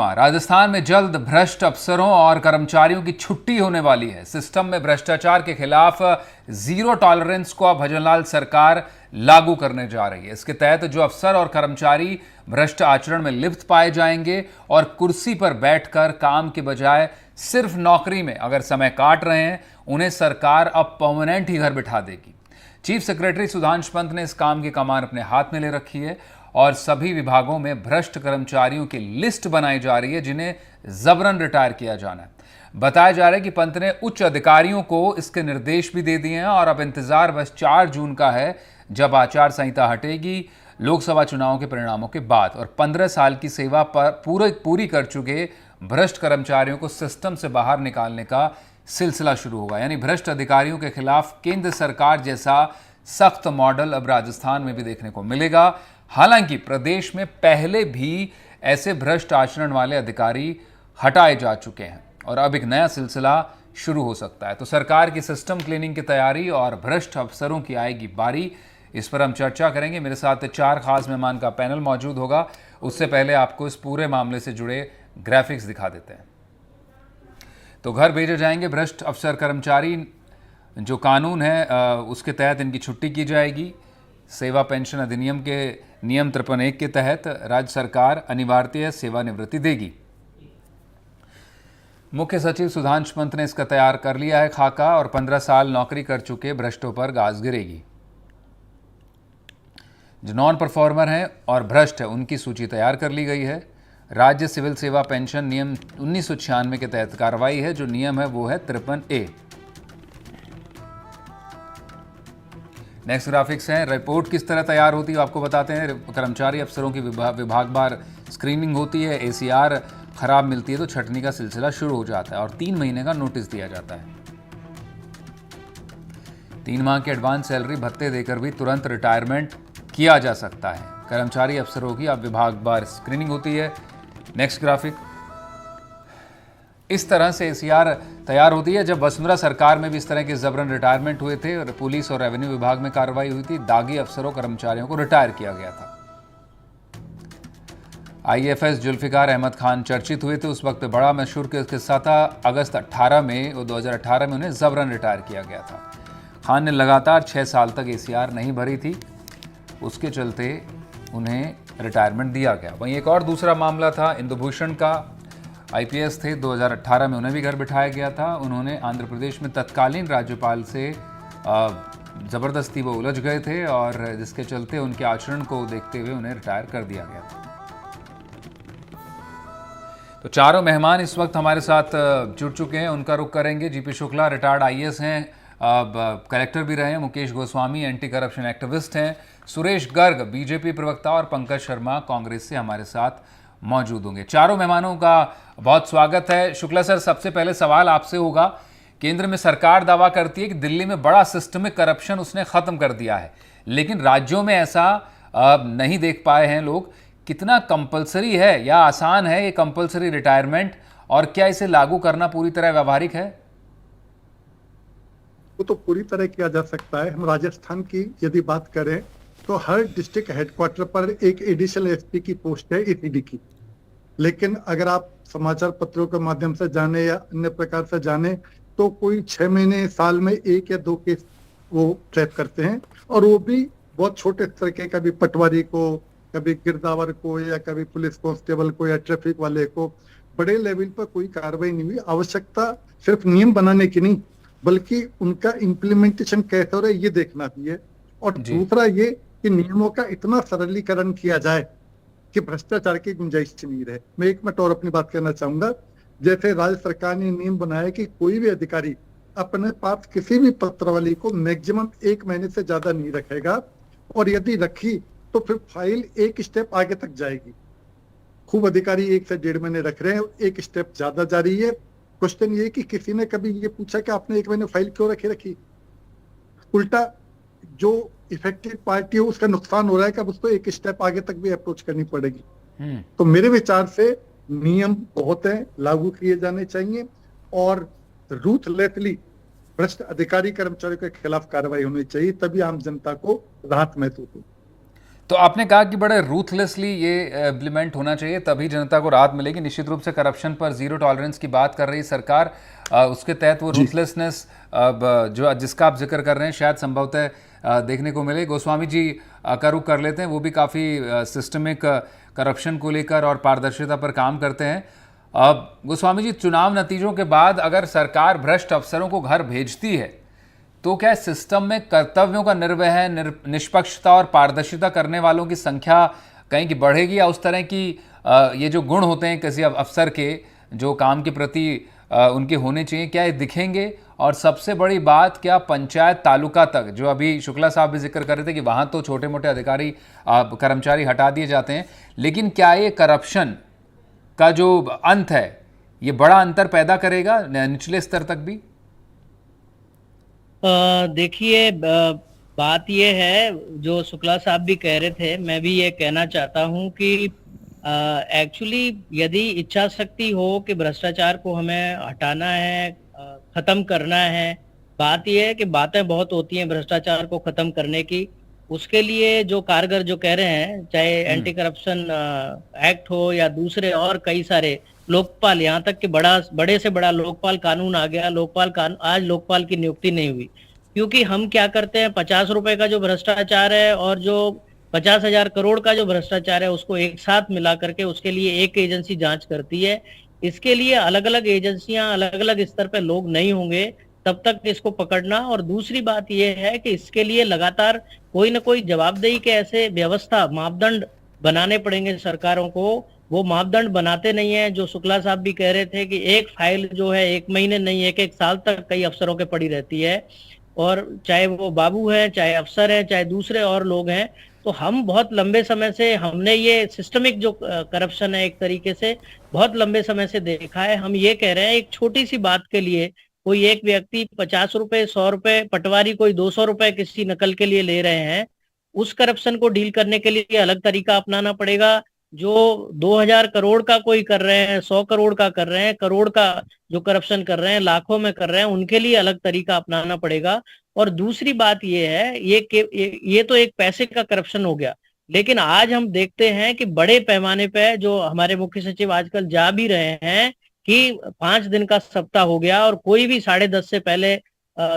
राजस्थान में जल्द भ्रष्ट अफसरों और कर्मचारियों की छुट्टी होने वाली है। सिस्टम में भ्रष्टाचार के खिलाफ जीरो टॉलरेंस को अब भजनलाल सरकार लागू करने जा रही है। इसके तहत जो अफसर और कर्मचारी भ्रष्ट आचरण में लिप्त पाए जाएंगे और कुर्सी पर बैठकर काम के बजाय सिर्फ नौकरी में अगर समय काट रहे हैं, उन्हें सरकार अब परमानेंट ही घर बिठा देगी। चीफ सेक्रेटरी सुधांश पंत ने इस काम की कमान अपने हाथ में ले रखी है और सभी विभागों में भ्रष्ट कर्मचारियों की लिस्ट बनाई जा रही है जिन्हें जबरन रिटायर किया जाना है। बताया जा रहा है कि पंत ने उच्च अधिकारियों को इसके निर्देश भी दे दिए हैं और अब इंतजार बस 4 जून का है, जब आचार संहिता हटेगी लोकसभा चुनावों के परिणामों के बाद, और 15 साल की सेवा पर पूरी कर चुके भ्रष्ट कर्मचारियों को सिस्टम से बाहर निकालने का सिलसिला शुरू होगा। यानी भ्रष्ट अधिकारियों के खिलाफ केंद्र सरकार जैसा सख्त मॉडल अब राजस्थान में भी देखने को मिलेगा। हालांकि प्रदेश में पहले भी ऐसे भ्रष्ट आचरण वाले अधिकारी हटाए जा चुके हैं और अब एक नया सिलसिला शुरू हो सकता है। तो सरकार की सिस्टम क्लीनिंग की तैयारी और भ्रष्ट अफसरों की आएगी बारी, इस पर हम चर्चा करेंगे। मेरे साथ 4 खास मेहमान का पैनल मौजूद होगा। उससे पहले आपको इस पूरे मामले से जुड़े ग्राफिक्स दिखा देते हैं। तो घर भेजे जाएंगे भ्रष्ट अफसर कर्मचारी, जो कानून है उसके तहत इनकी छुट्टी की जाएगी। सेवा पेंशन अधिनियम के नियम 53(1) के तहत राज्य सरकार अनिवार्य सेवानिवृत्ति देगी। मुख्य सचिव सुधांश पंत ने इसका तैयार कर लिया है खाका, और 15 साल नौकरी कर चुके भ्रष्टों पर गाज गिरेगी। जो नॉन परफॉर्मर हैं और भ्रष्ट है उनकी सूची तैयार कर ली गई है। राज्य सिविल सेवा पेंशन नियम 1996 के तहत कार्रवाई है। जो नियम है वो है 53(a). नेक्स्ट ग्राफिक्स है। रिपोर्ट किस तरह तैयार होती है आपको बताते हैं। कर्मचारी अफसरों की विभागवार स्क्रीनिंग होती है। ACR खराब मिलती है तो छंटनी का सिलसिला शुरू हो जाता है और 3 महीने का नोटिस दिया जाता है। 3 माह की एडवांस सैलरी भत्ते देकर भी तुरंत रिटायरमेंट किया जा सकता है। कर्मचारी अफसरों की अब विभागवार स्क्रीनिंग होती है। Next graphic. इस तरह से ACR तैयार होती है। जब वसुंधरा सरकार में भी इस तरह के जबरन रिटायरमेंट हुए थे और पुलिस और रेवेन्यू विभाग में कार्रवाई हुई थी, दागी अफसरों कर्मचारियों को रिटायर किया गया था। IAFS जुल्फिकार अहमद खान चर्चित हुए थे, उस वक्त बड़ा मशहूर किस्सा था। अगस्त 2018 में उन्हें जबरन रिटायर किया गया था। खान ने लगातार 6 साल तक ACR नहीं भरी थी, उसके चलते उन्हें रिटायरमेंट दिया गया। वहीं एक और दूसरा मामला था इंदुभूषण का। IPS थे, 2018 में उन्हें भी घर बिठाया गया था। उन्होंने आंध्र प्रदेश में तत्कालीन राज्यपाल से ज़बरदस्ती वो उलझ गए थे और जिसके चलते उनके आचरण को देखते हुए उन्हें रिटायर कर दिया गया था। तो चारों मेहमान इस वक्त हमारे साथ जुड़ चुके हैं, उनका रुख करेंगे। GP शुक्ला रिटायर्ड IAS हैं, कलेक्टर भी रहे हैं। Mukesh Goswami anti corruption activist हैं। सुरेश गर्ग BJP प्रवक्ता और पंकज शर्मा कांग्रेस से हमारे साथ मौजूद होंगे। चारों मेहमानों का बहुत स्वागत है। शुक्ला सर, सबसे पहले सवाल आपसे होगा। केंद्र में सरकार दावा करती है कि दिल्ली में बड़ा सिस्टमिक करप्शन उसने खत्म कर दिया है, लेकिन राज्यों में ऐसा नहीं देख पाए हैं लोग। कितना कंपलसरी है या आसान है ये कंपलसरी रिटायरमेंट, और क्या इसे लागू करना पूरी तरह व्यवहारिक है? वो तो पूरी तरह किया जा सकता है। हम राजस्थान की यदि बात करें तो हर डिस्ट्रिक्ट हेडक्वार्टर पर एक एडिशनल SP की पोस्ट है ECD की। लेकिन अगर आप समाचार पत्रों के माध्यम से जाने या अन्य प्रकार से जाने तो कोई 6 महीने साल में 1 या 2 केस वो ट्रैप करते हैं, और वो भी बहुत छोटे स्तर के, कभी पटवारी को, कभी गिरदावर को, या कभी पुलिस कांस्टेबल को, या ट्रैफिक वाले को। बड़े लेवल पर कोई कार्रवाई नहीं हुई। आवश्यकता सिर्फ नियम बनाने की नहीं, बल्कि उनका इम्प्लीमेंटेशन कैसे हो रहा है ये देखना भी है। और दूसरा ये कि नियमों का इतना सरलीकरण किया जाए कि भ्रष्टाचार की गुंजाइश नहीं रहे। मैं एक मिनट और अपनी बात करना चाहूंगा। जैसे राज्य सरकार ने नियम बनाया कि कोई भी अधिकारी अपने पास किसी भी पत्रावली को मैक्सिमम 1 महीने से ज्यादा नहीं रखेगा, और यदि रखी तो फिर फाइल एक स्टेप आगे तक जाएगी। खूब अधिकारी 1 से 1.5 महीने रख रहे हैं, एक स्टेप ज्यादा जारी है। क्वेश्चन ये कि किसी ने कभी ये पूछा कि आपने 1 महीने फाइल क्यों रखी? उल्टा जो इफेक्टेड पार्टी हो उसका नुकसान हो रहा है कि अब उसको एक स्टेप आगे तक भी अप्रोच करनी पड़ेगी। तो मेरे विचार से नियम बहुत है, लागू किए जाने चाहिए, और रूथलेसली भ्रष्ट अधिकारी कर्मचारियों के खिलाफ कार्रवाई होनी चाहिए, तभी आम जनता को राहत महसूस होगी। तो आपने कहा कि बड़े रूथलेसली ये इम्प्लीमेंट होना चाहिए, तभी जनता को राहत मिलेगी। निश्चित रूप से करप्शन पर जीरो टॉलरेंस की बात कर रही सरकार, उसके तहत वो जी। रूथलेसनेस जो जिसका आप जिक्र कर रहे हैं शायद संभवतः देखने को मिले। गोस्वामी जी का रुख कर लेते हैं, वो भी काफ़ी सिस्टमिक करप्शन को लेकर और पारदर्शिता पर काम करते हैं। अब गोस्वामी जी, चुनाव नतीजों के बाद अगर सरकार भ्रष्ट अफसरों को घर भेजती है तो क्या सिस्टम में कर्तव्यों का निर्वहन, निष्पक्षता और पारदर्शिता करने वालों की संख्या कहीं की बढ़ेगी, या उस तरह की ये जो गुण होते हैं किसी अफसर के जो काम के प्रति उनके होने चाहिए, क्या ये दिखेंगे? और सबसे बड़ी बात, क्या पंचायत तालुका तक, जो अभी शुक्ला साहब भी जिक्र कर रहे थे कि वहाँ तो छोटे मोटे अधिकारी कर्मचारी हटा दिए जाते हैं, लेकिन क्या ये करप्शन का जो अंत है ये बड़ा अंतर पैदा करेगा निचले स्तर तक भी? देखिए, बात ये है जो शुक्ला साहब भी कह रहे थे, मैं भी ये कहना चाहता हूँ कि एक्चुअली यदि इच्छा शक्ति हो कि भ्रष्टाचार को हमें हटाना है, खत्म करना है, बात ये है कि बातें बहुत होती हैं भ्रष्टाचार को खत्म करने की। उसके लिए जो कारगर जो कह रहे हैं, चाहे एंटी करप्शन एक्ट हो या दूसरे और कई सारे, लोकपाल, यहाँ तक कि बड़े से बड़ा लोकपाल कानून आ गया। आज लोकपाल की नियुक्ति नहीं हुई, क्योंकि हम क्या करते हैं, 50 रुपए का जो भ्रष्टाचार है और जो 50,000 करोड़ का जो भ्रष्टाचार है उसको एक साथ मिला करके उसके लिए एक एजेंसी जांच करती है। इसके लिए अलग अलग एजेंसियां, अलग अलग स्तर पे लोग नहीं होंगे तब तक इसको पकड़ना। और दूसरी बात यह है कि इसके लिए लगातार कोई ना कोई जवाबदेही के ऐसे व्यवस्था, मापदंड बनाने पड़ेंगे सरकारों को। वो मापदंड बनाते नहीं है। जो शुक्ला साहब भी कह रहे थे कि एक फाइल जो है 1 महीने नहीं, एक साल तक कई अफसरों के पड़ी रहती है, और चाहे वो बाबू है, चाहे अफसर है, चाहे दूसरे और लोग हैं। तो हम बहुत लंबे समय से हमने ये सिस्टमिक जो करप्शन है एक तरीके से बहुत लंबे समय से देखा है। हम ये कह रहे हैं, एक छोटी सी बात के लिए कोई एक व्यक्ति 50 रुपए, 100 रुपए, पटवारी कोई 200 रुपए किसी नकल के लिए ले रहे हैं, उस करप्शन को डील करने के लिए अलग तरीका अपनाना पड़ेगा। जो 2000 करोड़ का कोई कर रहे हैं, 100 करोड़ का कर रहे हैं, करोड़ का जो करप्शन कर रहे हैं, लाखों में कर रहे हैं, उनके लिए अलग तरीका अपनाना पड़ेगा। और दूसरी बात ये है, ये तो एक पैसे का करप्शन हो गया, लेकिन आज हम देखते हैं कि बड़े पैमाने पे जो हमारे मुख्य सचिव आजकल जा भी रहे हैं कि 5 दिन का सप्ताह हो गया और कोई भी 10:30 से पहले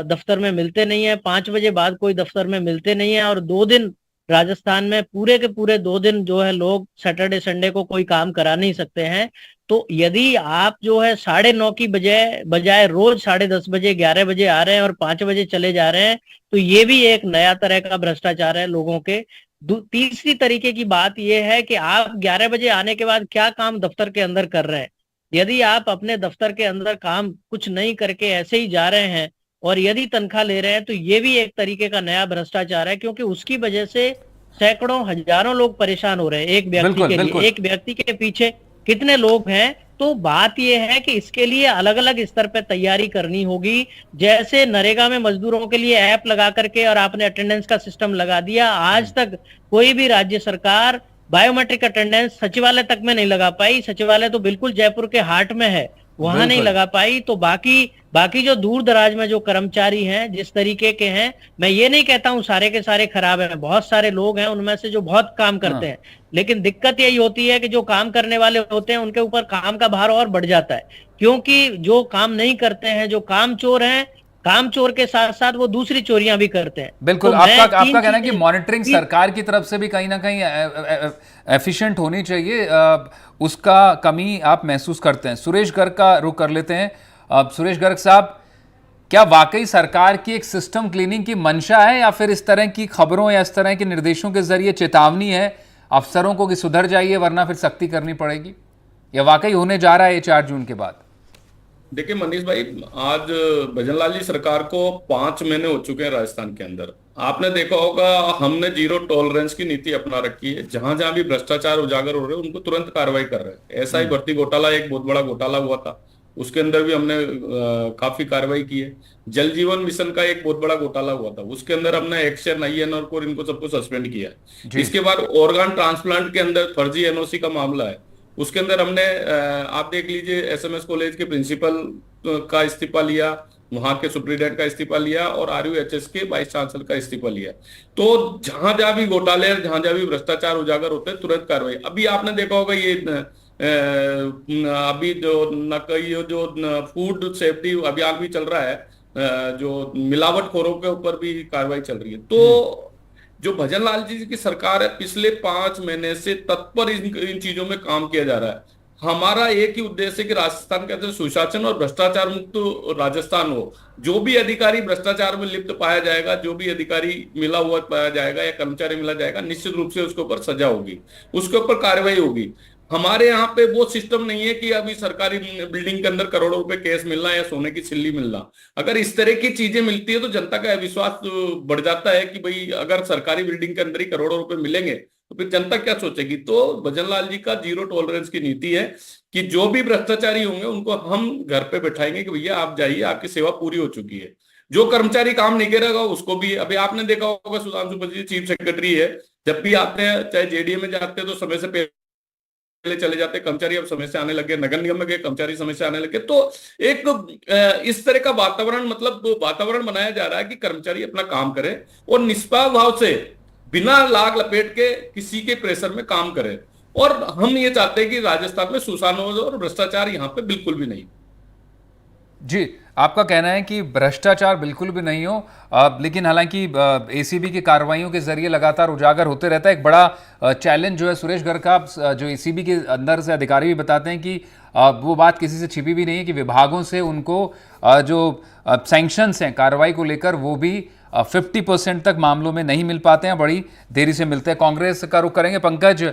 दफ्तर में मिलते नहीं है, 5 बजे बाद कोई दफ्तर में मिलते नहीं है। और 2 दिन राजस्थान में पूरे के पूरे 2 दिन जो है लोग सैटरडे संडे को कोई काम करा नहीं सकते हैं। तो यदि आप जो है 9:30 की बजाय रोज 10:30 बजे, 11 बजे आ रहे हैं और 5 बजे चले जा रहे हैं, तो ये भी एक नया तरह का भ्रष्टाचार है लोगों के। तीसरी तरीके की बात यह है कि आप 11 बजे आने के बाद क्या काम दफ्तर के अंदर कर रहे हैं। यदि आप अपने दफ्तर के अंदर काम कुछ नहीं करके ऐसे ही जा रहे हैं और यदि तनख्वाह ले रहे हैं, तो ये भी एक तरीके का नया भ्रष्टाचार है, क्योंकि उसकी वजह से सैकड़ों हजारों लोग परेशान हो रहे हैं एक व्यक्ति के लिए। एक व्यक्ति के पीछे कितने लोग हैं। तो बात यह है कि इसके लिए अलग अलग स्तर पर तैयारी करनी होगी। जैसे नरेगा में मजदूरों के लिए ऐप लगा करके और आपने अटेंडेंस का सिस्टम लगा दिया, आज तक कोई भी राज्य सरकार बायोमेट्रिक अटेंडेंस सचिवालय तक में नहीं लगा पाई। सचिवालय तो बिल्कुल जयपुर के हार्ट में है, वहां नहीं लगा पाई। तो बाकी जो दूर दराज में जो कर्मचारी हैं, जिस तरीके के हैं, मैं ये नहीं कहता हूं सारे के सारे खराब हैं, बहुत सारे लोग हैं उनमें से जो बहुत काम करते हैं, लेकिन दिक्कत यही होती है कि जो काम करने वाले होते हैं उनके ऊपर काम का भार और बढ़ जाता है, क्योंकि जो काम नहीं करते हैं, जो काम चोर हैं, काम चोर के साथ साथ वो दूसरी चोरियां भी करते हैं। बिल्कुल। तो आपका कहना है कि मॉनिटरिंग सरकार की तरफ से भी कहीं ना कहीं एफिशिएंट होनी चाहिए, उसका कमी आप महसूस करते हैं। सुरेश गर्ग का रुख कर लेते हैं। सुरेश गर्ग साहब, क्या वाकई सरकार की एक सिस्टम क्लीनिंग की मंशा है, या फिर इस तरह की खबरों या इस तरह के निर्देशों के जरिए चेतावनी है अफसरों को कि सुधर जाइए वरना फिर सख्ती करनी पड़ेगी, या वाकई होने जा रहा है ये 4 जून के बाद? देखिए मनीष भाई, आज भजनलाल जी सरकार को 5 महीने हो चुके हैं राजस्थान के अंदर। आपने देखा होगा, हमने जीरो टॉलरेंस की नीति अपना रखी है। जहां जहां भी भ्रष्टाचार उजागर हो रहे हैं उनको तुरंत कार्रवाई कर रहे हैं। ऐसा ही भर्ती घोटाला एक बहुत बड़ा घोटाला हुआ था, उसके अंदर भी हमने काफी कार्रवाई की है। जल जीवन मिशन का एक बहुत बड़ा घोटाला हुआ था, उसके अंदर हमने एक्शन, INR को, इनको सबको सस्पेंड किया है। इसके बाद ऑर्गन ट्रांसप्लांट के अंदर फर्जी NOC का मामला है, उसके अंदर हमने आप देख लीजिए SMS कॉलेज के प्रिंसिपल का इस्तीफा लिया, वहां के सुप्रीडेंट का इस्तीफा लिया और RUHS के वाइस चांसलर का इस्तीफा लिया। तो जहां जहां भी घोटाले, जहां जहां भी भ्रष्टाचार उजागर होते हैं, तुरंत कार्रवाई। अभी आपने देखा होगा ये अभी जो फूड सेफ्टी अभियान भी चल रहा है, जो मिलावटखोरों के ऊपर भी कार्रवाई चल रही है। तो जो भजन लाल जी की सरकार है, पिछले 5 महीने से तत्पर इन चीजों में काम किया जा रहा है। हमारा एक ही उद्देश्य है कि राजस्थान के अंदर सुशासन और भ्रष्टाचार मुक्त राजस्थान हो। जो भी अधिकारी भ्रष्टाचार में लिप्त पाया जाएगा, जो भी अधिकारी मिला हुआ पाया जाएगा या कर्मचारी मिला जाएगा, निश्चित रूप से उसके ऊपर सजा होगी, उसके ऊपर कार्रवाई होगी। हमारे यहाँ पे वो सिस्टम नहीं है कि अभी सरकारी बिल्डिंग के अंदर करोड़ों रुपए केस मिलना या सोने की सिल्ली मिलना। अगर इस तरह की चीजें मिलती है तो जनता का विश्वास बढ़ जाता है कि भाई अगर सरकारी बिल्डिंग के अंदर ही करोड़ों रुपए मिलेंगे तो फिर जनता क्या सोचेगी। तो भजन लाल जी का जीरो टॉलरेंस की नीति है कि जो भी भ्रष्टाचारी होंगे उनको हम घर पे बैठाएंगे कि भैया आप जाइए, आपकी सेवा पूरी हो चुकी है। जो कर्मचारी काम नहीं करेगा उसको भी, अभी आपने देखा होगा सुधांशु पत्री चीफ सेक्रेटरी है, जब भी आते हैं चाहे JDA में जाते हैं तो समय से पहले चले जाते, कर्मचारी अब समय से आने लगे, नगर निगम में गए कर्मचारी समय से आने लगे। तो एक इस तरह का वातावरण, मतलब वातावरण बनाया जा रहा है कि कर्मचारी अपना काम करे और निष्पक्ष भाव से बिना लाग लपेट के किसी के प्रेशर में काम करे। और हम ये चाहते हैं कि राजस्थान में सुशासन हो और भ्रष्टाचार यहाँ पे बिल्कुल भी नहीं। जी, आपका कहना है कि भ्रष्टाचार बिल्कुल भी नहीं हो, लेकिन हालांकि ACB की कार्रवाइयों के जरिए लगातार उजागर होते रहता है। एक बड़ा चैलेंज जो है सुरेश गर्ग का, जो ACB के अंदर से अधिकारी भी बताते हैं कि वो बात किसी से छिपी भी नहीं है कि विभागों से उनको जो सैंक्शंस हैं कार्रवाई को लेकर वो भी 50% तक मामलों में नहीं मिल पाते हैं, बड़ी देरी से मिलते हैं। कांग्रेस का रुख करेंगे। पंकज,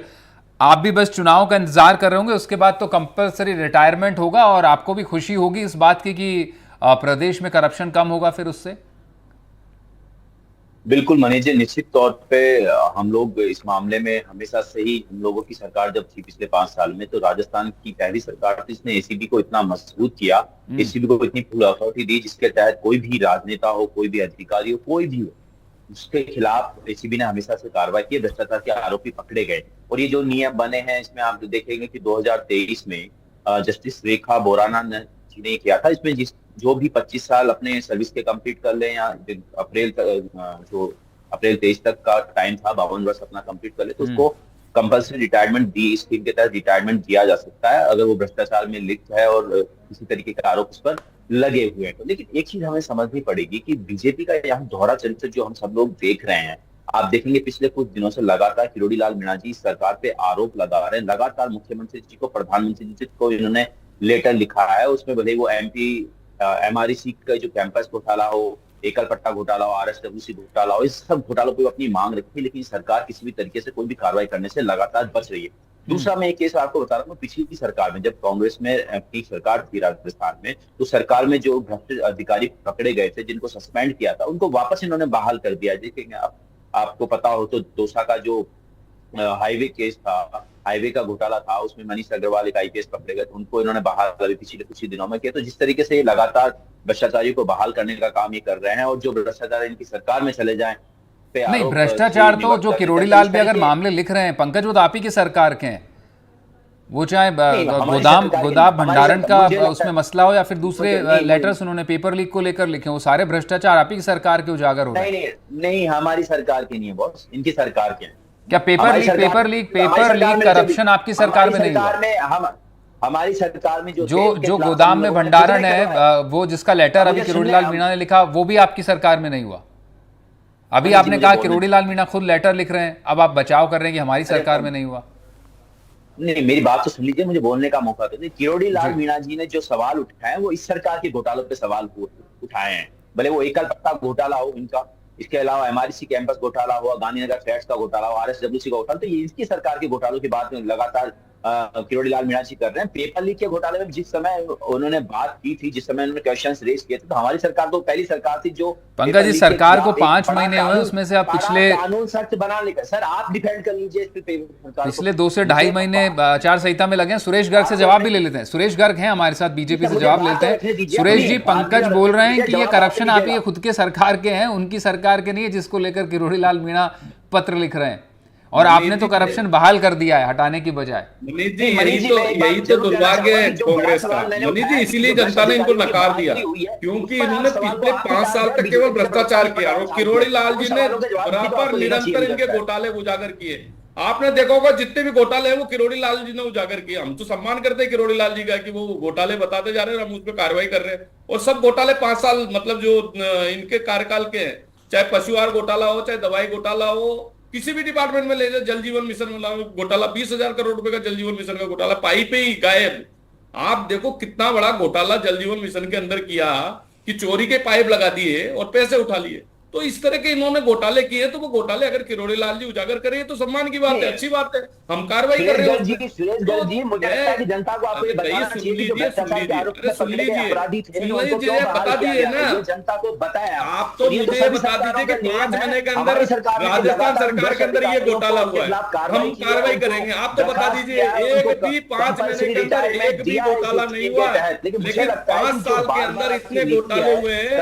आप भी बस चुनाव का इंतजार कर रहे होंगे, उसके बाद तो कंपलसरी रिटायरमेंट होगा और आपको भी खुशी होगी इस बात की कि प्रदेश में करप्शन कम होगा फिर उससे। बिल्कुल मनीष जी, निश्चित तौर पे हम लोग इस मामले में हमेशा से ही, हम लोगों की सरकार जब थी पिछले 5 साल में, तो राजस्थान की पहली सरकार थी जिसने ACB को इतना मजबूत किया, ACB को इतनी फुल अथॉरिटी दी जिसके तहत कोई भी राजनेता हो, कोई भी अधिकारी हो, कोई भी हो, उसके खिलाफ ACB ने हमेशा से कार्रवाई की, भ्रष्टाचार के आरोपी पकड़े गए। और ये जो नियम बने हैं इसमें आप देखेंगे कि 2023 में जस्टिस रेखा बोराना ने किया था। इसमें जो भी 25 साल अपने सर्विस के कंप्लीट कर ले या अप्रैल 23 तक का टाइम था, 52 वर्ष अपना कंप्लीट कर ले, तो उसको कंपल्सरी रिटायरमेंट दी, स्कीम के तहत रिटायरमेंट दिया जा सकता है अगर वो भ्रष्टाचार में लिप्त है और किसी तरीके का आरोप उस पर लगे हुए हैं। तो लेकिन एक चीज हमें समझनी पड़ेगी कि बीजेपी का यहाँ दोहरा चरित्र जो हम सब लोग देख रहे हैं, आप देखेंगे पिछले कुछ दिनों से लगातार किरोड़ी लाल मीणा जी सरकार पे आरोप लगा रहे हैं, लगातार मुख्यमंत्री जी को, प्रधानमंत्री जी को इन्होंने लेटर लिखा है। उसमें भले वो MREC का जो कैंपस घोटाला हो, एकल पट्टा घोटाला हो, RSWC घोटाला हो, इस सब घोटालों पर अपनी मांग रखी, लेकिन सरकार किसी भी तरीके से कोई भी कार्रवाई करने से लगातार बच रही है। दूसरा मैं एक केस आपको बता रहा हूँ, पिछली सरकार में जब कांग्रेस में अपनी सरकार थी राजस्थान में, तो सरकार में जो भ्रष्ट अधिकारी पकड़े गए थे, जिनको सस्पेंड किया था, उनको वापस इन्होंने बहाल कर दिया। देखेंगे आपको पता हो तो दौसा का जो हाईवे केस था, हाईवे का घोटाला था, उसमें मनीष अग्रवाल एक IPS पकड़े गए, उनको इन्होंने बहाल अभी पिछले कुछ ही दिनों में किया। तो जिस तरीके से ये लगातार भ्रष्टाचारियों को बहाल करने का काम ये कर रहे हैं, और जो भ्रष्टाचार इनकी सरकार में चले जाए, नहीं भ्रष्टाचार तो जो किरोड़ी लाल भी अगर मामले लिख रहे हैं पंकज, वो तो आप ही की सरकार के हैं, वो चाहे गोदाम भंडारण का उसमें मसला हो या फिर दूसरे लेटर्स उन्होंने पेपर लीक को लेकर लिखे, वो सारे भ्रष्टाचार आप ही की सरकार के उजागर हो रहे हैं। नहीं, हमारी सरकार के नहीं है बॉस, इनकी सरकार के हैं। क्या पेपर लीक करप्शन आपकी सरकार में नहीं हुआ? हमारी सरकार में जो गोदाम में भंडारण है, वो जिसका लेटर अभी किरोड़ी लाल मीणा ने लिखा, वो भी आपकी सरकार में नहीं हुआ। अभी आपने कहा किरोड़ी लाल मीणा खुद लेटर लिख रहे हैं, अब आप बचाव कर रहे हैं कि हमारी सरकार में नहीं हुआ। नहीं, मेरी बात तो सुन लीजिए, मुझे बोलने का मौका दो। किरोड़ी लाल मीणा जी ने जो सवाल उठाए वो इस सरकार के घोटालों पे सवाल उठाए हैं, भले वो एकल पट्टा घोटाला हो इनका, इसके अलावा MREC कैंपस घोटाला हुआ, गांधीनगर फ्लैट्स का घोटाला हो, RSWC का घोटाला, तो ये इसकी सरकार के घोटालों की बात लगातार किरोड़ी लाल मीणा जी कर रहे हैं। पेपर लीक के घोटाले में जिस समय उन्होंने बात की थी, जिस समय उन्होंने क्वेश्चंस रेज किए थे, तो हमारी सरकार तो पहली सरकार थी जो, पंकज जी सरकार को 5 महीने हुए, उसमें से आप पिछले कानून सख्त बना लेकर, सर आप डिफेंड कर लीजिए पिछले 2 से ढाई महीने आचार संहिता में लगे हैं। सुरेश गर्ग से जवाब भी ले लेते हैं, सुरेश गर्ग हैं हमारे साथ, बीजेपी से जवाब लेते हैं। सुरेश जी, पंकज बोल रहे हैं कि ये करप्शन आप ही खुद के सरकार के हैं, उनकी सरकार के नहीं है, जिसको लेकर किरोड़ी लाल मीणा पत्र लिख रहे हैं। और आपने तो करप्शन बहाल कर दिया है हटाने की बजाय। मनीष जी यही तो दुर्भाग्य है कांग्रेस का। मनीष जी इसीलिए जनता ने इनको नकार दिया, क्योंकि इन्होंने पिछले 5 साल तक केवल भ्रष्टाचार किया और किरोड़ी लाल जी ने बराबर निरंतर इनके घोटाले उजागर किए। आपने देखा होगा जितने भी घोटाले हैं वो किरोड़ी लाल जी ने उजागर किए। हम तो सम्मान करते हैं किरोड़ी लाल जी का कि वो घोटाले बताते जा रहे हैं, हम उस पर कार्रवाई कर रहे हैं। और सब घोटाले 5 साल मतलब जो इनके कार्यकाल के हैं, चाहे पशु आहार घोटाला हो, चाहे दवाई घोटाला हो, किसी भी डिपार्टमेंट में ले जाए, जल जीवन मिशन में घोटाला, 20,000 करोड़ रुपए का जल जीवन मिशन का घोटाला पाई पे ही गायब। आप देखो कितना बड़ा घोटाला जल जीवन मिशन के अंदर किया कि चोरी के पाइप लगा दिए और पैसे उठा लिए। तो इस तरह के इन्होंने घोटाले किए, तो वो घोटाले अगर किरोड़ी लाल जी उजागर करें तो सम्मान की बात है, अच्छी बात है, हम कार्रवाई कर रहे हैं। सुरेश गर्ग जी, मुझे लगता है कि जनता को आपको ये बताना चाहिए कि जो भ्रष्टाचार के आरोप में पकड़े गए अपराधी थे उनको क्यों बता दिए ना, जनता को बताया। आप तो मुझे बता दीजिए कि 5 महीने के अंदर राजस्थान सरकार के अंदर ये घोटाला हुआ है, हम कार्रवाई करेंगे। आप तो बता दीजिए एक भी 5 महीने के अंदर एक भी घोटाला नहीं हुआ, लेकिन 5 साल के अंदर इतने घोटाले हुए हैं।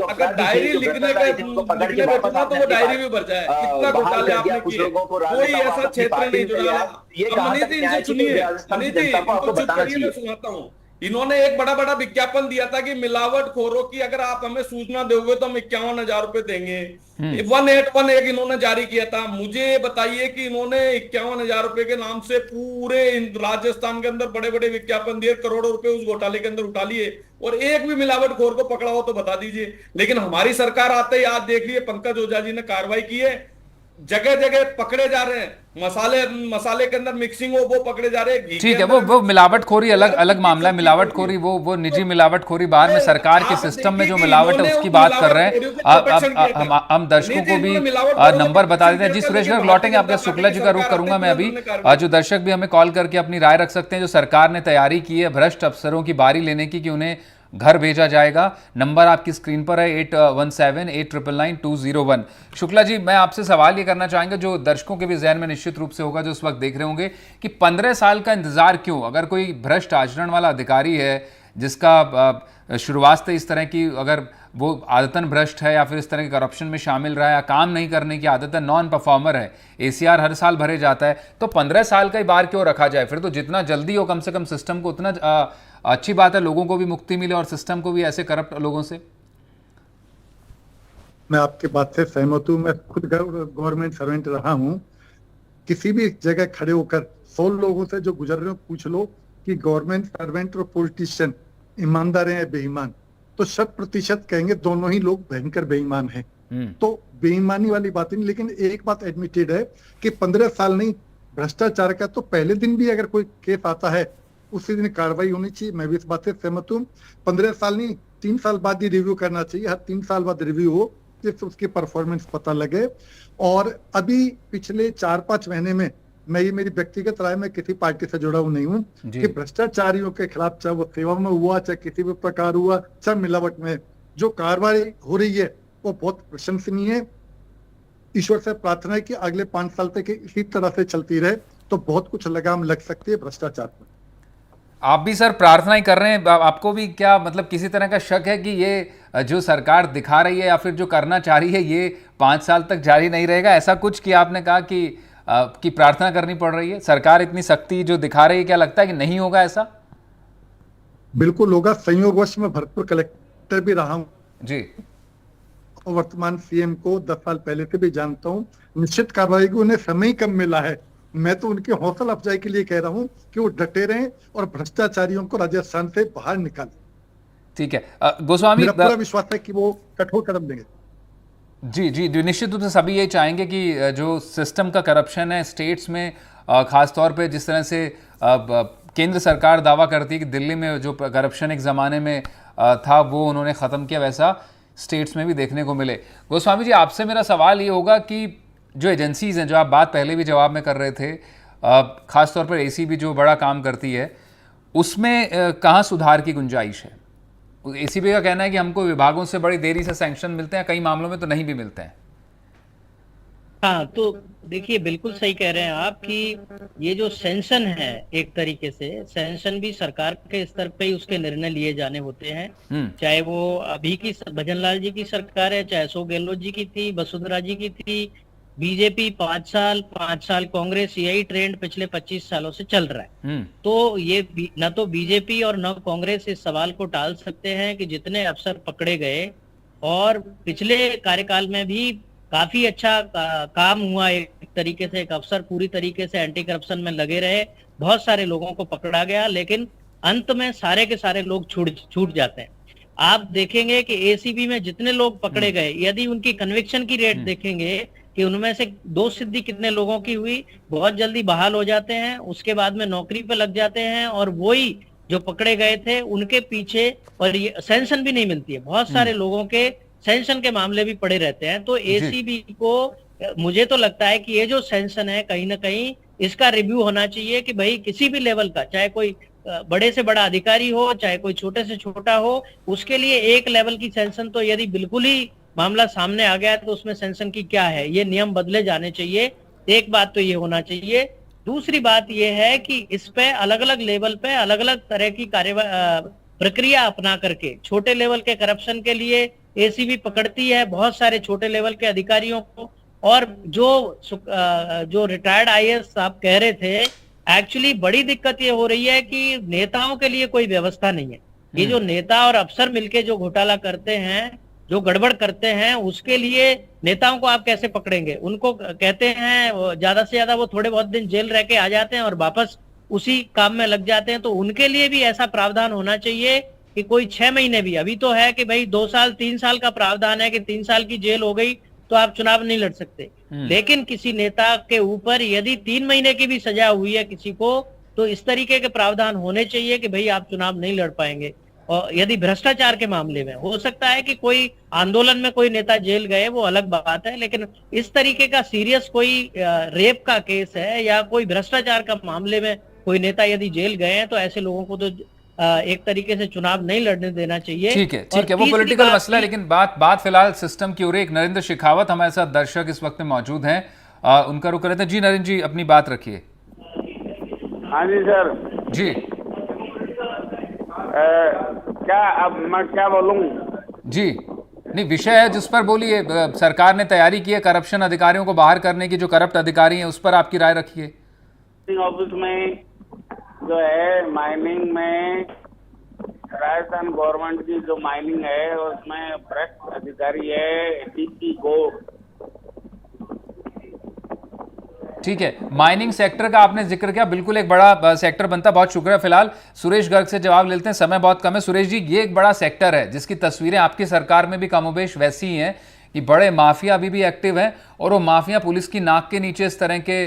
अगर डायरी लिखने बैठना तो वो डायरी भी भर जाए, इतना घोटाले आपने किए, कोई ऐसा क्षेत्र नहीं जुड़ा। मनीष जी इनसे सुनिए, मनीष जी इनको चुप करिए, मैं सुनाता हूँ। इन्होंने एक बड़ा बड़ा विज्ञापन दिया था कि मिलावटखोरों की अगर आप हमें सूचना दोगे तो हम 51,000 रुपए देंगे। 1818 इन्होंने जारी किया था। मुझे बताइए कि इन्होंने 51,000 रुपए के नाम से पूरे राजस्थान के अंदर बड़े बड़े विज्ञापन दिए, करोड़ों रुपए उस घोटाले के अंदर उठा लिए, और एक भी मिलावटखोर को पकड़ा हो तो बता दीजिए। लेकिन हमारी सरकार आते ही आज देख लिए पंकज ओझा जी ने कार्रवाई की है, जगह जगह पकड़े जा रहे हैं, मसाले के अंदर मिक्सिंग हो वो पकड़े जा रहे हैं। ठीक है, वो मिलावटखोरी अलग अलग मामला है। मिलावटखोरी वो निजी मिलावटखोरी बाहर में, सरकार के सिस्टम में जो मिलावट है उसकी बात कर रहे हैं। अब हम दर्शकों को भी नंबर बता देते हैं। जी सुरेश गर्ग, लौटेंगे आपके शुक्ला जी का रुख करूंगा मैं अभी। जो दर्शक भी हमें कॉल करके अपनी राय रख सकते हैं, जो सरकार ने तैयारी की है भ्रष्ट अफसरों की बारी लेने की कि उन्हें घर भेजा जाएगा। नंबर आपकी स्क्रीन पर है 8178999201। शुक्ला जी, मैं आपसे सवाल ये करना चाहेंगे जो दर्शकों के भी जहन में निश्चित रूप से होगा, जो इस वक्त देख रहे होंगे, कि 15 साल का इंतजार क्यों? अगर कोई भ्रष्ट आचरण वाला अधिकारी है जिसका शुरुआत से इस तरह की, अगर वो आदतन भ्रष्ट है या फिर इस तरह के करप्शन में शामिल रहा है या काम नहीं करने की आदत है, नॉन परफॉर्मर है, ACR हर साल भरे जाता है, तो 15 साल का ही बार क्यों रखा जाए? फिर तो जितना जल्दी हो कम से कम सिस्टम को उतना अच्छी बात है, लोगों को भी मुक्ति मिले और सिस्टम को भी ऐसे करप्ट लोगों से। मैं आपकी बात से सहमत हूँ। मैं खुद गवर्नमेंट सर्वेंट रहा हूँ। किसी भी जगह खड़े होकर 100 लोगों से जो गुजर रहे हो पूछ लो कि गवर्नमेंट सर्वेंट और पॉलिटिशियन ईमानदार हैं या बेईमान, तो 100% कहेंगे दोनों ही लोग भयंकर बेईमान हैं। तो बेईमानी वाली बात नहीं, लेकिन एक बात एडमिटेड है कि 15 साल नहीं, भ्रष्टाचार का तो पहले दिन भी अगर कोई केस आता है उसी दिन कार्रवाई होनी चाहिए। मैं भी इस बात से सहमत हूँ। 15 साल नहीं, 3 साल बाद ही रिव्यू करना चाहिए। हर 3 साल बाद रिव्यू हो जिससे उसकी परफॉर्मेंस पता लगे। और अभी पिछले 4-5 महीने में, मैं ये मेरी व्यक्तिगत राय में किसी पार्टी से जुड़ा हुआ नहीं हूँ, कि भ्रष्टाचारियों के खिलाफ, चाहे वो सेवा में हुआ, चाहे किसी भी प्रकार हुआ, चाहे मिलावट में, जो कार्रवाई हो रही है वो बहुत प्रशंसनीय है। ईश्वर से प्रार्थना है कि अगले 5 साल तक इसी तरह से चलती रहे तो बहुत कुछ लगाम लग सकती है भ्रष्टाचार पर। आप भी सर प्रार्थना ही कर रहे हैं? आपको भी क्या मतलब किसी तरह का शक है कि ये जो सरकार दिखा रही है या फिर जो करना चाह रही है ये 5 साल तक जारी नहीं रहेगा, ऐसा कुछ कि आपने कहा कि प्रार्थना करनी पड़ रही है? सरकार इतनी सख्ती जो दिखा रही है, क्या लगता है कि नहीं होगा ऐसा? बिल्कुल होगा। संयोगवश में भरतपुर कलेक्टर भी रहा हूँ जी, और वर्तमान CM को 10 साल पहले से भी जानता हूँ। निश्चित कार्रवाई को उन्हें समय ही कम मिला है। मैं तो उनकी हौसला अफजाई के लिए कह रहा हूँ कि वो डटे रहें और भ्रष्टाचारियों को राजस्थान से बाहर निकालें। ठीक है गोस्वामी, मेरा पूरा विश्वास है कि वो कठोर कदम लेंगे। जी जी जी, निश्चित रूप से सभी ये चाहेंगे कि जो सिस्टम का करप्शन है स्टेट्स में, खासतौर पे जिस तरह से केंद्र सरकार दावा करती है कि दिल्ली में जो करप्शन एक ज़माने में था वो उन्होंने ख़त्म किया, वैसा स्टेट्स में भी देखने को मिले। गोस्वामी जी, आपसे मेरा सवाल ये होगा कि जो एजेंसीज़ हैं, जो आप बात पहले भी जवाब में कर रहे थे, ख़ासतौर पर ACB जो बड़ा काम करती है, उसमें कहाँ सुधार की गुंजाइश है? ACB का कहना है कि हमको विभागों से बड़ी देरी से सैंक्शन मिलते हैं, कई मामलों में तो नहीं भी मिलते हैं। हाँ, तो देखिए बिल्कुल सही कह रहे हैं आप कि ये जो सैंक्शन है, एक तरीके से सैंक्शन भी सरकार के स्तर पे ही उसके निर्णय लिए जाने होते हैं। चाहे वो अभी की भजनलाल जी की सरकार है, चाहे अशोक गहलोत जी की थी, वसुंधरा जी की थी, बीजेपी 5 साल कांग्रेस, यही ट्रेंड पिछले 25 सालों से चल रहा है। तो ये न तो बीजेपी और न कांग्रेस इस सवाल को टाल सकते हैं कि जितने अफसर पकड़े गए, और पिछले कार्यकाल में भी काफी अच्छा काम हुआ, एक तरीके से एक अफसर पूरी तरीके से एंटी करप्शन में लगे रहे, बहुत सारे लोगों को पकड़ा गया, लेकिन अंत में सारे के सारे लोग छूट जाते हैं। आप देखेंगे कि एसीबी में जितने लोग पकड़े गए, यदि उनकी कन्विक्शन की रेट देखेंगे कि उनमें से दोषसिद्धि कितने लोगों की हुई, बहुत जल्दी बहाल हो जाते हैं, उसके बाद में नौकरी पे लग जाते हैं, और वही जो पकड़े गए थे उनके पीछे, और ये सेंशन भी नहीं मिलती है, बहुत सारे लोगों के सेंशन के मामले भी पड़े रहते हैं। तो एसीबी को, मुझे तो लगता है कि ये जो सेंशन है कहीं ना कहीं इसका रिव्यू होना चाहिए कि भाई किसी भी लेवल का, चाहे कोई बड़े से बड़ा अधिकारी हो, चाहे कोई छोटे से छोटा हो, उसके लिए एक लेवल की सेंशन, तो यदि बिल्कुल ही मामला सामने आ गया है तो उसमें सेंशन की क्या है, ये नियम बदले जाने चाहिए। एक बात तो ये होना चाहिए। दूसरी बात ये है कि इस पे अलग अलग लेवल पे अलग अलग तरह की प्रक्रिया अपना करके, छोटे लेवल के करप्शन के लिए एसीबी पकड़ती है बहुत सारे छोटे लेवल के अधिकारियों को, और जो रिटायर्ड आईएएस साहब कह रहे थे, एक्चुअली बड़ी दिक्कत ये हो रही है कि नेताओं के लिए कोई व्यवस्था नहीं है। ये जो नेता और अफसर मिलके जो घोटाला करते हैं, जो गड़बड़ करते हैं, उसके लिए नेताओं को आप कैसे पकड़ेंगे? उनको कहते हैं ज्यादा से ज्यादा वो थोड़े बहुत दिन जेल रह के आ जाते हैं और वापस उसी काम में लग जाते हैं। तो उनके लिए भी ऐसा प्रावधान होना चाहिए कि कोई 6 महीने भी, अभी तो है कि भाई 2 साल 3 साल का प्रावधान है कि 3 साल की जेल हो गई तो आप चुनाव नहीं लड़ सकते, लेकिन किसी नेता के ऊपर यदि 3 महीने की भी सजा हुई है किसी को, तो इस तरीके के प्रावधान होने चाहिए कि भाई आप चुनाव नहीं लड़ पाएंगे। और यदि भ्रष्टाचार के मामले में हो सकता है कि कोई आंदोलन में कोई नेता जेल गए, वो अलग बात है, लेकिन इस तरीके का सीरियस कोई रेप का केस है या कोई भ्रष्टाचार का मामले में कोई नेता यदि जेल गए हैं, तो ऐसे लोगों को तो एक तरीके से चुनाव नहीं लड़ने देना चाहिए। ठीक है, वो पॉलिटिकल मसला है, लेकिन बात फिलहाल सिस्टम की ओर। एक नरेंद्र शेखावत हमारे साथ दर्शक इस वक्त में मौजूद हैं, उनका रुख करते हैं। जी नरेंद्र जी, अपनी बात रखिए। हाँ जी सर जी। अब मैं क्या बोलूं? जी नहीं, विषय है जिस पर बोलिए। सरकार ने तैयारी की है करप्शन अधिकारियों को बाहर करने की, जो करप्ट अधिकारी हैं उस पर आपकी राय रखिए। ऑफिस में जो है माइनिंग में, राजस्थान गवर्नमेंट की जो माइनिंग है उसमें भ्रष्ट अधिकारी है डीसी को। ठीक है, माइनिंग सेक्टर का आपने जिक्र किया, बिल्कुल एक बड़ा सेक्टर बनता। बहुत शुक्रिया। फिलहाल सुरेश गर्ग से जवाब लेते हैं, समय बहुत कम है। सुरेश जी, ये एक बड़ा सेक्टर है जिसकी तस्वीरें आपकी सरकार में भी कमोबेश वैसी ही हैं कि बड़े माफिया अभी भी एक्टिव हैं, और वो माफिया पुलिस की नाक के नीचे इस तरह के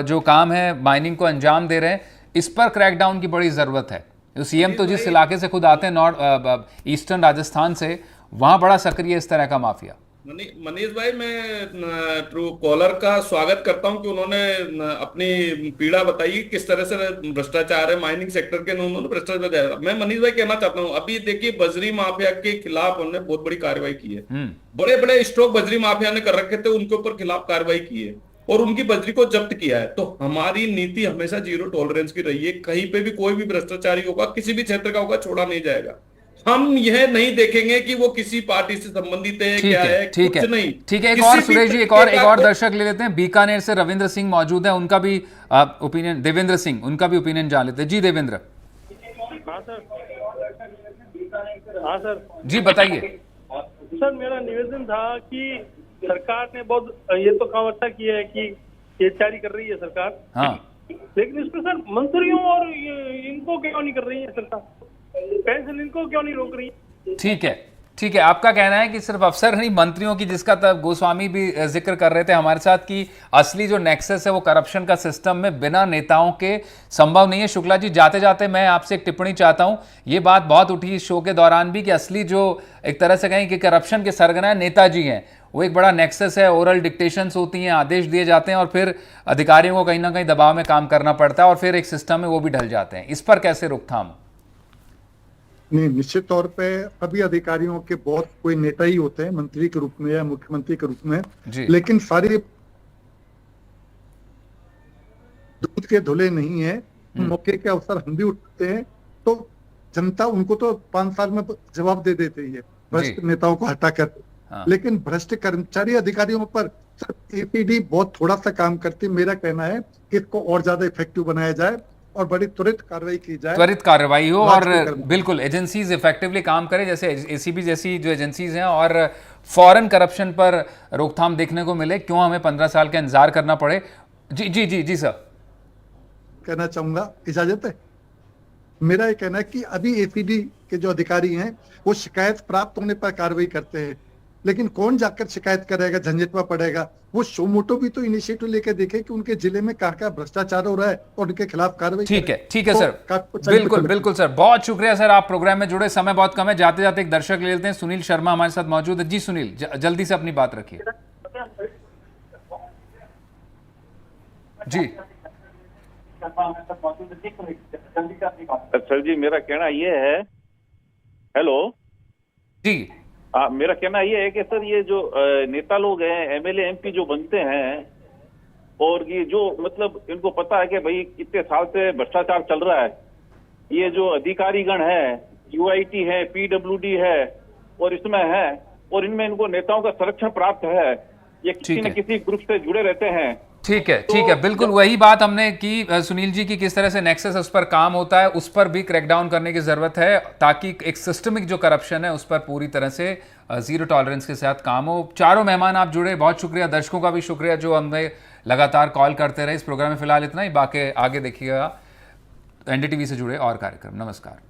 जो काम है माइनिंग को अंजाम दे रहे हैं। इस पर क्रैकडाउन की बड़ी जरूरत है। सीएम तो जिस इलाके से खुद आते हैं, नॉर्थ ईस्टर्न राजस्थान से, वहां बड़ा सक्रिय इस तरह का माफिया। मनीष भाई, मैं ट्रू कॉलर का स्वागत करता हूं कि उन्होंने अपनी पीड़ा बताई किस तरह से भ्रष्टाचार है माइनिंग सेक्टर के, उन्होंने भ्रष्टाचार बताया। मैं मनीष भाई कहना चाहता हूं, अभी देखिए बजरी माफिया के खिलाफ उन्होंने बहुत बड़ी कार्रवाई की है। बड़े बड़े स्ट्रोक बजरी माफिया ने कर रखे थे, उनके ऊपर खिलाफ कार्रवाई की है और उनकी बजरी को जब्त किया है। तो हमारी नीति हमेशा जीरो टॉलरेंस की रही है। कहीं पे भी कोई भी भ्रष्टाचारी होगा, किसी भी क्षेत्र का होगा, छोड़ा नहीं जाएगा। हम यह नहीं देखेंगे कि वो किसी पार्टी से संबंधित है, क्या है, ठीक कुछ है, नहीं। ठीक है। एक और सुरेश जी, एक और दर्शक ले लेते हैं। बीकानेर से रविंद्र सिंह मौजूद है, उनका भी ओपिनियन, देवेंद्र सिंह, उनका भी ओपिनियन जान लेते हैं। जी देवेंद्र। हाँ सर जी बताइए। सर, मेरा निवेदन था कि सरकार ने बहुत ये तो काम अच्छा किया है कि ये जारी कर रही है सरकार, हाँ, लेकिन इस पर सर मंत्रियों और इनको क्यों नहीं कर रही है सरकार? पेंशन इनको क्यों नहीं रोक रही है? ठीक है। आपका कहना है कि सिर्फ अफसर नहीं, मंत्रियों की, जिसका तब गोस्वामी भी जिक्र कर रहे थे हमारे साथ, कि असली जो नेक्सस है वो करप्शन का सिस्टम में बिना नेताओं के संभव नहीं है। शुक्ला जी, जाते जाते मैं आपसे एक टिप्पणी चाहता हूं। ये बात बहुत उठी इस शो के दौरान भी कि असली जो एक तरह से कहें कि करप्शन के सरगना नेताजी हैं, वो एक बड़ा नेक्सस है। ओरल डिक्टेशंस होती हैं, आदेश दिए जाते हैं और फिर अधिकारियों को कहीं ना कहीं दबाव में काम करना पड़ता है और फिर एक सिस्टम में वो भी ढल जाते हैं। इस पर कैसे रोकथाम? नहीं, निश्चित तौर पे सभी अधिकारियों के बहुत कोई नेता ही होते हैं, मंत्री के रूप में या मुख्यमंत्री के रूप में, लेकिन सारे दूध के धुले नहीं है। मौके के अवसर हम भी उठाते हैं तो जनता उनको तो 5 साल में जवाब दे देती है भ्रष्ट नेताओं को हटाकर, लेकिन भ्रष्ट कर्मचारी अधिकारियों पर सर एपीडी बहुत थोड़ा सा काम करती है। मेरा कहना है कि इसको और ज्यादा इफेक्टिव बनाया जाए और बड़ी त्वरित कार्रवाई की जाए, त्वरित कार्रवाई हो राज और के कर्म। बिल्कुल एजेंसीज इफेक्टिवली काम करें, जैसे एसीबी जैसी जो एजेंसीज हैं, और फॉरेन करप्शन पर रोकथाम देखने को मिले। क्यों हमें 15 साल का इंतजार करना पड़े। जी जी जी जी सर। कहना चाहूंगा, इजाजत है? मेरा ये कहना है कि अभी एसीडी के जो अधिकारी हैं वो शिकायत प्राप्त होने पर कार्रवाई करते हैं, लेकिन कौन जाकर शिकायत करेगा, झंझट में पड़ेगा। वो शोमोटो भी तो इनिशिएटिव लेकर देखे कि उनके जिले में कहाँ भ्रष्टाचार हो रहा है और उनके खिलाफ कार्रवाई ठीक है, करें। ठीक है तो सर, चलिए बिल्कुल चलिए। बिल्कुल सर, बहुत शुक्रिया सर, आप प्रोग्राम में जुड़े। समय बहुत कम है, जाते जाते एक दर्शक ले लेते हैं। सुनील शर्मा हमारे साथ मौजूद है। जी सुनील, जल्दी से अपनी बात रखिए। जी सर जी, मेरा कहना ये है, हेलो जी मेरा कहना ये है कि सर ये जो नेता लोग हैं, एमएलए एमपी जो बनते हैं, और ये जो मतलब इनको पता है कि भाई कितने साल से भ्रष्टाचार चल रहा है, ये जो अधिकारीगण है, यूआईटी है, पीडब्ल्यूडी है, और इसमें है, और इनमें इनको नेताओं का संरक्षण प्राप्त है, ये किसी ठीक न है। किसी ग्रुप से जुड़े रहते हैं। ठीक है, ठीक है, बिल्कुल वही बात हमने की सुनील जी की, किस तरह से नेक्सस उस पर काम होता है, उस पर भी क्रैकडाउन करने की जरूरत है, ताकि एक सिस्टमिक जो करप्शन है उस पर पूरी तरह से जीरो टॉलरेंस के साथ काम हो। चारों मेहमान आप जुड़े, बहुत शुक्रिया। दर्शकों का भी शुक्रिया जो हमें लगातार कॉल करते रहे। इस प्रोग्राम में फिलहाल इतना ही, बाकी आगे देखिएगा एनडीटीवी से जुड़े और कार्यक्रम। नमस्कार।